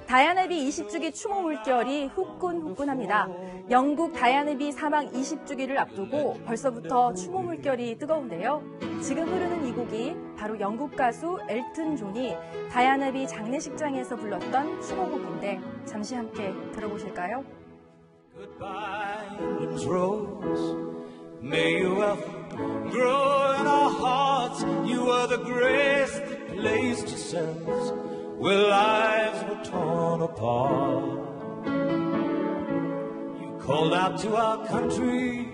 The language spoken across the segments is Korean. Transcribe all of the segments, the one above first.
다이아나비 20주기 추모 물결이 후끈후끈합니다. 영국 다이아나비 사망 20주기를 앞두고 벌써부터 추모 물결이 뜨거운데요. 지금 흐르는 이 곡이 바로 영국 가수 엘튼 존이 다이아나비 장례식장에서 불렀던 추모곡인데 잠시 함께 들어보실까요? Goodbye, Rose. May you ever grow in our hearts. You are the grace that placed yourselves where lives were torn apart. You called out to our country.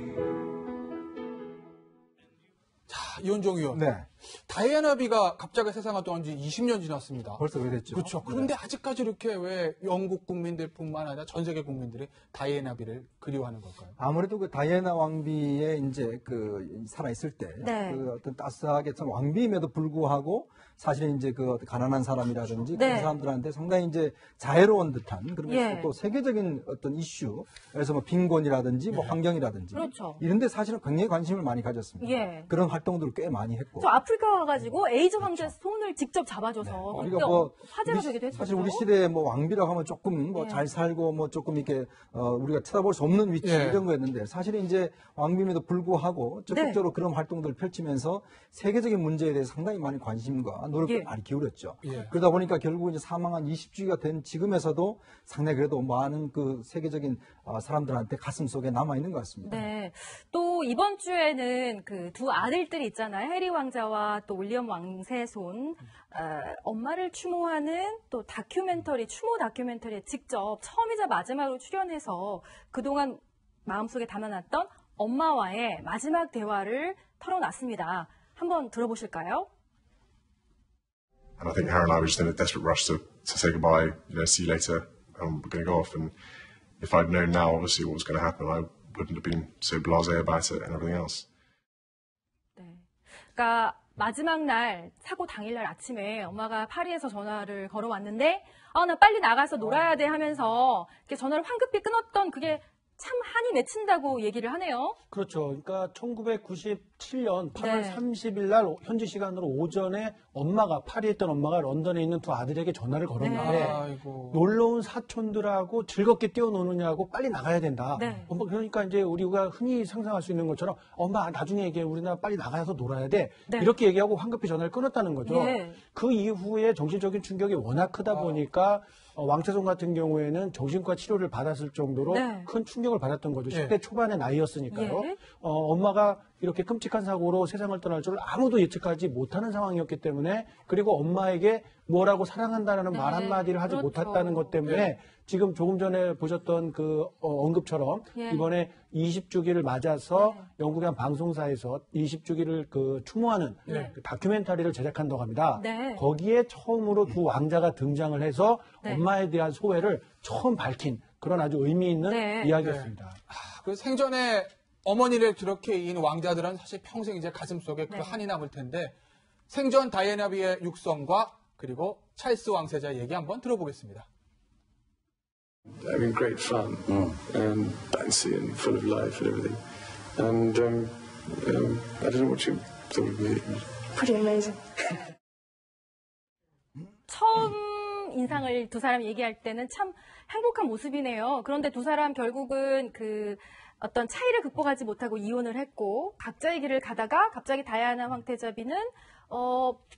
자, 이현종 의원. 네. 다이아나비가 갑자기 세상을 떠난 지 20년 지났습니다. 벌써 그랬죠. 그렇죠. 그런데 아직까지 이렇게 왜 영국 국민들뿐만 아니라 전 세계 국민들이 다이아나비를 그리워하는 걸까요? 아무래도 그 다이애나 왕비의 이제 그 살아있을 때 그 어떤 따스하게 참 왕비임에도 불구하고 사실은 이제 그 가난한 사람이라든지 그런 사람들한테 상당히 이제 자애로운 듯한 그리고 또 세계적인 어떤 이슈, 그래서 뭐 빈곤이라든지 뭐 환경이라든지 그렇죠. 이런데 사실은 굉장히 관심을 많이 가졌습니다. 그런 활동들을 꽤 많이 했고. 저 아프리카 가가지고 에이즈 황제 손을 직접 잡아줘서 우리가 뭐 화제가 되기도 했었죠. 사실 우리 시대에 뭐 왕비라고 하면 조금 뭐 잘 살고 뭐 조금 이렇게 우리가 쳐다볼 수 없는 위치 이런 거였는데 사실은 이제 왕비임에도 불구하고 적극적으로 그런 활동들을 펼치면서 세계적인 문제에 대해서 상당히 많이 관심과 노력을 많이 기울였죠. 그러다 보니까 결국 이제 사망한 20주기가 된 지금에서도 상당히 그래도 많은 그 세계적인 사람들한테 가슴 속에 남아 있는 것 같습니다. 네. 또 이번 주에는 그 두 아들들이 있잖아요. 해리 왕자와 또 윌리엄 왕세 손 엄마를 추모하는 또 다큐멘터리, 추모 다큐멘터리에 직접 처음이자 마지막으로 출연해서 그동안 마음속에 담아놨던 엄마와의 마지막 대화를 털어놨습니다. 한번 들어보실까요? And I think Harry and I were just in a desperate rush to say goodbye, you know, see you later, and we're going to go off. And if I'd known now, obviously, what was going to happen, I wouldn't have been so blasé about it and everything else. 네. 그러니까 마지막 날, 사고 당일날 아침에 엄마가 파리에서 전화를 걸어왔는데, 나 빨리 나가서 놀아야 돼 하면서 이렇게 전화를 황급히 끊었던 그게 참 한이 맺힌다고 얘기를 하네요. 그렇죠. 그러니까 1997년 8월 30일 날 현지 시간으로 오전에 엄마가 파리에 있던 엄마가 런던에 있는 두 아들에게 전화를 걸었는데 놀러 온 사촌들하고 즐겁게 뛰어노느냐고 빨리 나가야 된다. 엄마 그러니까 이제 우리가 흔히 상상할 수 있는 것처럼 엄마 나중에 얘기해 우리나 빨리 나가서 놀아야 돼. 이렇게 얘기하고 황급히 전화를 끊었다는 거죠. 그 이후에 정신적인 충격이 워낙 크다 보니까 왕채손 같은 경우에는 정신과 치료를 받았을 정도로 큰 충격을 받았던 거죠. 10대 초반의 나이였으니까요. 엄마가 이렇게 끔찍한 사고로 세상을 떠날 줄 아무도 예측하지 못하는 상황이었기 때문에 그리고 엄마에게 뭐라고 사랑한다는 말 한마디를 하지 못했다는 것 때문에 지금 조금 전에 보셨던 그 언급처럼 이번에 20주기를 맞아서 영국의 한 방송사에서 20주기를 그 추모하는 그 다큐멘터리를 제작한다고 합니다. 거기에 처음으로 두 왕자가 등장을 해서 엄마에 대한 소회를 처음 밝힌 그런 아주 의미 있는 이야기였습니다. 그 생전에 어머니를 그렇게 이은 왕자들은 사실 평생 이제 가슴속에 그 한이 남을 텐데 생전 다이애나비의 육성과 그리고 찰스 왕세자 얘기 한번 들어보겠습니다. Having great fun and fancy and full of life and everything. And I don't know what you thought of me. Pretty amazing. 처음 인상을 두 사람이 얘기할 때는 참 행복한 모습이네요. 그런데 두 사람 결국은 그 어떤 차이를 극복하지 못하고 이혼을 했고 각자의 길을 가다가 갑자기 다이아나 황태자비는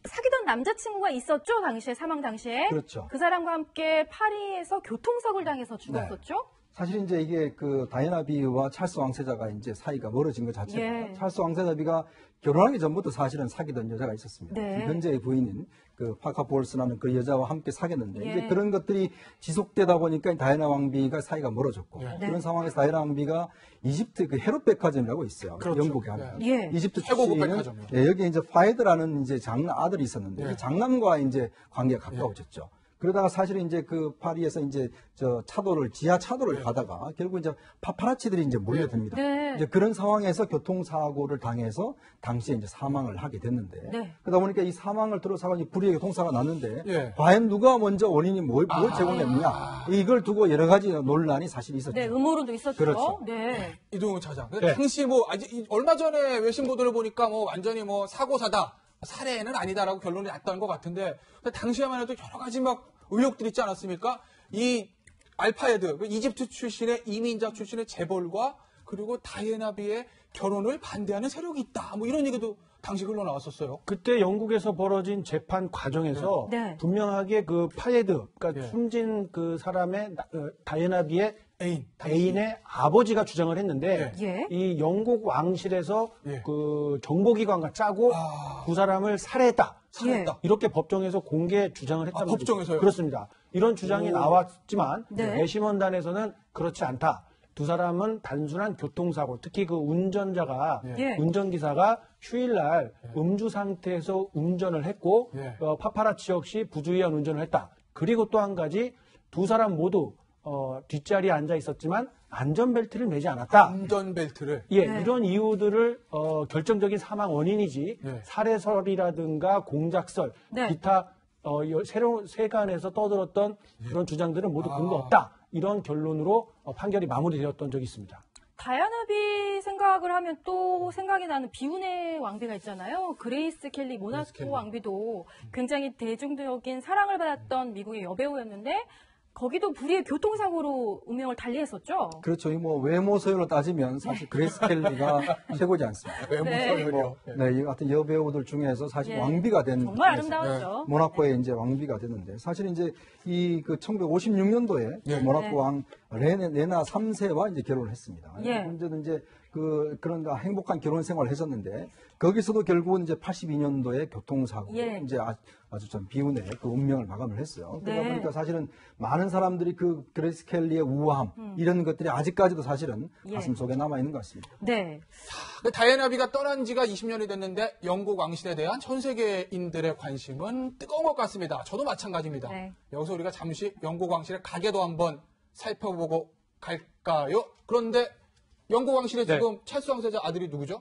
사귀던 남자친구가 있었죠. 당시에 사망 당시에. 그렇죠. 그 사람과 함께 파리에서 교통사고를 당해서 죽었었죠. 사실 이제 이게 그 다이애나비와 찰스 왕세자가 이제 사이가 멀어진 것 자체가 찰스 왕세자비가 결혼하기 전부터 사실은 사귀던 여자가 있었습니다. 현재의 부인인 그 파카 볼스라는 그 여자와 함께 사귀었는데 이제 그런 것들이 지속되다 보니까 다이애나 왕비가 사이가 멀어졌고 그런 상황에서 다이애나 왕비가 이집트 그 헤롯 백화점이라고 있어요. 영국에 하면 이집트 최고급 백화점이요. 여기 이제 파이드라는 이제 장남 아들이 있었는데 이 장남과 이제 관계가 가까워졌죠. 그러다가 사실은 이제 그 파리에서 이제 저 차도를 지하 차도를 가다가 결국 이제 파파라치들이 이제 몰려듭니다. 이제 그런 상황에서 교통사고를 당해서 당시에 이제 사망을 하게 됐는데 그러다 보니까 이 사망을 들어서 불의의 교통사고가 났는데 과연 누가 먼저 원인이 뭘 제공했느냐 이걸 두고 여러 가지 논란이 사실 있었죠. 음모론도 있었죠. 그렇죠. 이동훈 차장. 당시 뭐 아직 얼마 전에 외신 보도를 보니까 뭐 완전히 뭐 사고사다. 살해는 아니다라고 결론이 났던 것 같은데 당시에만 해도 여러 가지 막 의혹들이 있지 않았습니까? 이 알파헤드, 이집트 출신의 이민자 출신의 재벌과 그리고 다이애나비의 결혼을 반대하는 세력이 있다. 뭐 이런 얘기도 당시 흘러나왔었어요. 그때 영국에서 벌어진 재판 과정에서 네. 분명하게 그 파헤드, 그러니까 네. 숨진 그 사람의 다이애나비의 당시. 애인의 아버지가 주장을 했는데 예. 이 영국 왕실에서 예. 그 정보기관과 짜고 두 사람을 살해했다. 살해했다. 이렇게 법정에서 공개 주장을 했다는 거죠. 법정에서요? 그렇습니다. 이런 주장이 나왔지만 네. 배심원단에서는 그렇지 않다. 두 사람은 단순한 교통사고, 특히 그 운전자가 예. 운전기사가 휴일날 음주 상태에서 운전을 했고 예. 파파라치 역시 부주의한 운전을 했다. 그리고 또 한 가지 두 사람 모두 뒷자리에 앉아 있었지만 안전벨트를 매지 않았다. 안전벨트를. 예, 네. 이런 이유들을 결정적인 사망 원인이지 네. 살해설이라든가 공작설, 네. 기타 새로운 세간에서 떠들었던 그런 주장들은 모두 근거 없다. 이런 결론으로 판결이 마무리되었던 적이 있습니다. 다이아나비 생각을 하면 또 생각이 나는 비운의 왕비가 있잖아요. 그레이스 켈리 모나코 켈리. 왕비도 굉장히 대중적인 사랑을 받았던 미국의 여배우였는데 거기도 불의의 교통사고로 운명을 달리했었죠. 그렇죠. 뭐 외모 서열로 따지면 사실 그레이스 켈리가 최고지 않습니까? 외모 네. 서열이요. 네, 이 같은 여배우들 중에서 사실 예. 왕비가 된 정말 분이었어요. 아름다웠죠. 모나코의 이제 왕비가 됐는데 사실 이제 이 그 1956년도에 예. 모나코 네. 왕 레나 3세와 이제 결혼을 했습니다. 예. 문제는 이제 그런 행복한 결혼 생활을 했었는데 거기서도 결국은 이제 82년도에 교통사고 예. 이제 아주 좀 비운의 그 운명을 마감을 했어요. 그러다 네. 보니까 사실은 많은 사람들이 그 그레이스 켈리의 우아함 이런 것들이 아직까지도 사실은 예. 가슴 속에 남아 있는 것 같습니다. 네. 그 다이애나비가 떠난 지가 20년이 됐는데 영국 왕실에 대한 전 세계인들의 관심은 뜨거운 것 같습니다. 저도 마찬가지입니다. 네. 여기서 우리가 잠시 영국 왕실의 가계도 한번 살펴보고 갈까요? 그런데 영국 왕실의 네. 지금 찰스 왕세자 아들이 누구죠?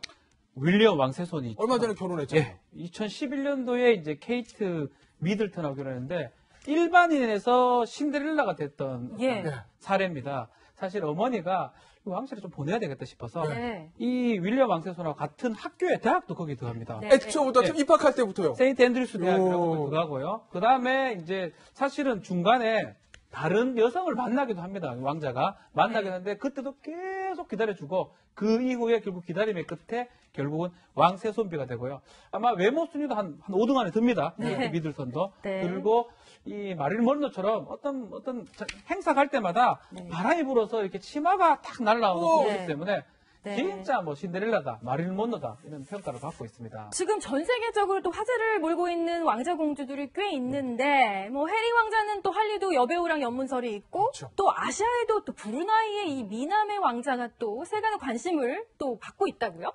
윌리엄 왕세손이 얼마 전에 결혼했잖아요. 예, 2011년도에 이제 케이트 미들턴하고 결혼했는데 일반인에서 신데렐라가 됐던 예. 어떤 사례입니다. 사실 어머니가 이 왕실을 좀 보내야 되겠다 싶어서 네. 이 윌리엄 왕세손하고 같은 학교에 대학도 거기 들어갑니다. 네. 애초부터 예. 입학할 때부터요. 세인트 앤드류스 대학이라고 오. 들어가고요. 그 다음에 이제 사실은 중간에 다른 여성을 만나기도 합니다. 왕자가 만나긴 하는데 그때도 계속 기다려주고 그 이후에 결국 기다림의 끝에 결국은 왕세손비가 되고요. 아마 외모 순위도 한 5등 안에 듭니다. 네. 미들턴도. 네. 그리고 이 마릴 먼로처럼 어떤 행사 갈 때마다 바람이 불어서 이렇게 치마가 탁 날라오는 네. 모습 때문에 네. 진짜 뭐 신데렐라다, 마릴 먼로다 이런 평가를 받고 있습니다. 지금 전 세계적으로 또 화제를 몰고 있는 왕자 공주들이 꽤 있는데 뭐 해리 왕자는 또 할리우드 여배우랑 연문설이 있고 그렇죠. 또 아시아에도 또 브루나이의 이 미남의 왕자가 또 세간의 관심을 또 받고 있다고요?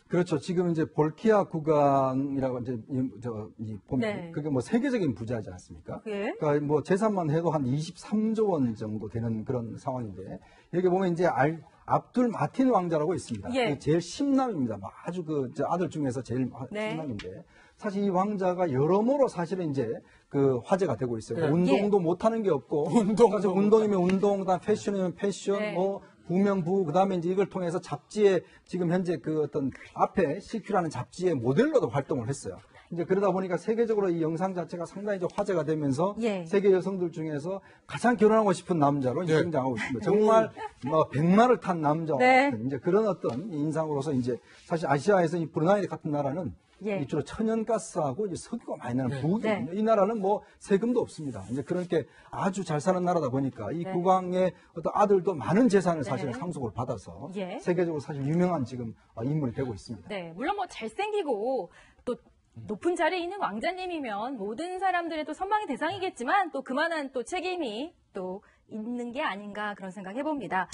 그렇죠. 지금 이제 볼키아 국왕이라고 이제 보면 네. 그게 뭐 세계적인 부자지 않습니까? 예. 그러니까 뭐 재산만 해도 한 23조 원 정도 되는 그런 상황인데 여기 보면 이제 압둘 마틴 왕자라고 있습니다. 예. 그게 제일 심남입니다. 뭐 아주 아들 중에서 제일 네. 심남인데 사실 이 왕자가 여러모로 사실은 이제 그 화제가 되고 있어요. 예. 운동도 못하는 게 없고 사실 운동이면 운동, 그다음 패션이면 패션, 네. 뭐 부명부, 그 다음에 이제 이걸 통해서 잡지에 지금 현재 그 어떤 앞에 CQ라는 잡지의 모델로도 활동을 했어요. 이제 그러다 보니까 세계적으로 이 영상 자체가 상당히 좀 화제가 되면서 예. 세계 여성들 중에서 가장 결혼하고 싶은 남자로 이제 예. 등장하고 있습니다. 정말 뭐 백마를 탄 남자와 네. 같은 이제 그런 어떤 인상으로서 이제 사실 아시아에서 이 브루나이 같은 나라는 예. 이 주로 천연가스하고 이제 석유가 많이 나는 부국이거든요. 네. 이 나라는 뭐 세금도 없습니다. 이제 그렇게 아주 잘 사는 나라다 보니까 이 네. 국왕의 어떤 아들도 많은 재산을 사실 네. 상속을 받아서 예. 세계적으로 사실 유명한 지금 인물이 되고 있습니다. 네, 물론 뭐 잘생기고 또 높은 자리에 있는 왕자님이면 모든 사람들의 또 선망의 대상이겠지만 또 그만한 또 책임이 또 있는 게 아닌가 그런 생각 해봅니다.